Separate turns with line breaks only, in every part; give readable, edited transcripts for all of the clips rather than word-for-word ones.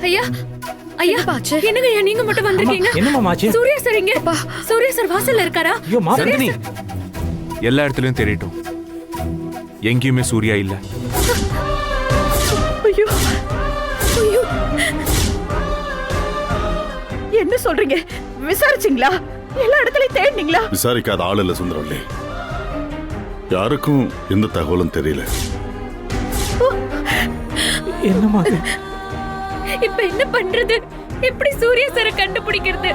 ஐயா ஐயா பாச்சு என்னங்க ஐயா நீங்க மட்டும் வந்திருக்கீங்க?
என்னம்மா ஆச்சு?
சூர்யா சார் இங்க சூர்யா சார் வாசல்ல இருக்காரா?
ஐயோ
நந்தினி, எல்லா இடத்துலயும் தேடிட்டோம், எங்கேயுமே சூர்யா இல்ல.
ஐயோ ஐயோ, என்ன சொல்றீங்க? விசாரிச்சீங்களா? எல்லா இடத்துலயும் தேடினீங்களா?
விசாரிக்காத ஆள் இல்ல சுந்தரவல்லி. யாருக்கும் எந்த தகவலும் தெரியல.
என்னம்மா இது?
இப்ப என்ன பண்றது? எப்படி சூர்யா சாரை கண்டுபிடிக்கிறது?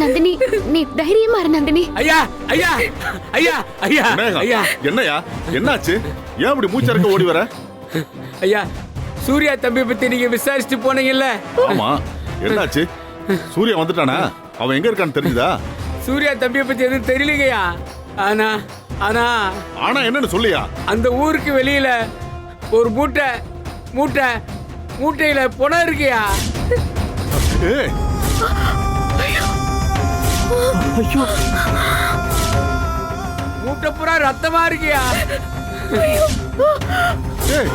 நந்தினி, நீ தைரியமா இரு நந்தினி.
ஐயா ஐயா ஐயா ஐயா ஐயா
என்னையா என்னாச்சு? ஏன் அப்படி மூச்சரக்க ஓடி வர?
ஐயா, சூர்யா தம்பி பத்தி நீங்க விசாரிச்சுட்டு போனீங்கல்ல?
ஆமா, என்னாச்சு? சூர்யா வந்துட்டானா? அவன் எங்க இருக்கான்னு தெரிஞ்சுதா?
சூர்யா தம்பியை பத்தி எதுவும் தெரியலங்கய்யா. ஆனா ஆனா
ஆனா என்னன்னு சொல்லியா?
அந்த ஊருக்கு வெளியில ஒரு மூட்டையில பணம் இருக்குயா.
ஏய்,
மூட்டை பூரா ரத்தமா இருக்கியா.
ஏய்,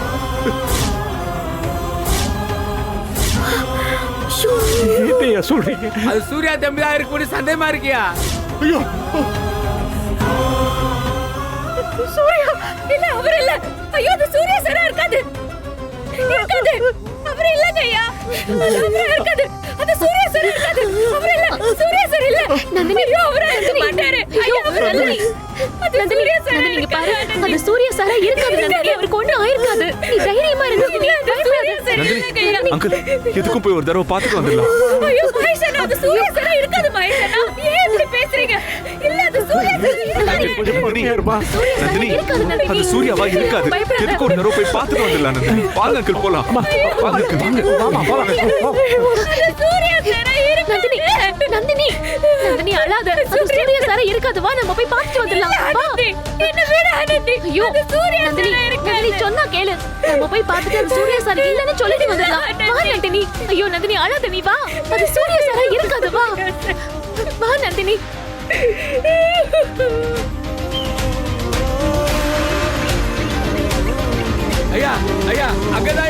என்னையா சொல்றீங்க? அது சூர்யா தம்பி தான் இருக்குன்னு சந்தேகமா இருக்கியா?
ஐயோ,
சூர்யா இல்ல, அவர் இல்ல. ஐயோ, அது சூர்யா சாரா இருக்காது. இருக்காது, அவர் இல்லங்க ஐயா. அது அவரா இருக்காது. அது சூர்யா சார் இருக்காது. அவர் இல்ல, சூர்யா சார் இல்ல.
நந்தினி,
ஐயோ, அவரா இருக்க மாட்டாரு. ஐயோ, அவர் இல்ல. அது சூர்யா சார்
நந்தினி, இங்க பாரு, அது சூர்யா சாரா இருக்காது நந்தினி. அவருக்கு ஒண்ணும் ஆயிருக்காது. நீ தைரியமா இரு நந்தினி.
சூர்யா சார் இல்லங்க ஐயா.
அங்கிள், எதுக்கும் போய் ஒரு தடவை பார்த்துட்டு வந்துடலாம்.
ஐயோ, மகேஷனா, அது சூர்யா சாரா இருக்காது மகேஷனா. ஏன் இப்படி பேசுறீங்க? இல்ல, அது சூர்யா சார் இருக்காது.
நந்தினி, அது சூர்யாவா இருக்காது. எதுக்கு ஒரு தடவை போய் பார்த்துட்டு வந்துடலாம். நந்தினி, வாங்க அங்கிள் போலாம். வாங்க அங்கிள், வாங்க.
அது சூர்யா சாரா இருக்காது.
நந்தினி, நந்தினி அழாத. அது சூர்யா சாரா இருக்காது. வா, நம்ம போய் பார்த்துட்டு வந்துடலாம். வா.
என்ன விட ஆனந்தி.
ஐயோ,
அது சூர்யா
நந்தினி,
சாரா இருக்காது.
நந்தினி சொன்னா கேளு. நம்ம போய் பார்த்துட்டு அது சூர்யா சார் இல்லன்னு சொல்லிட்டு வந்துடலாம். வா நந்தினி. ஐயோ நந்தினி அழாத, நீ வா. அது சூர்யா சாரா இருக்காது. வா வா நந்தினி.
ஐயா ஐயா, அங்கதான்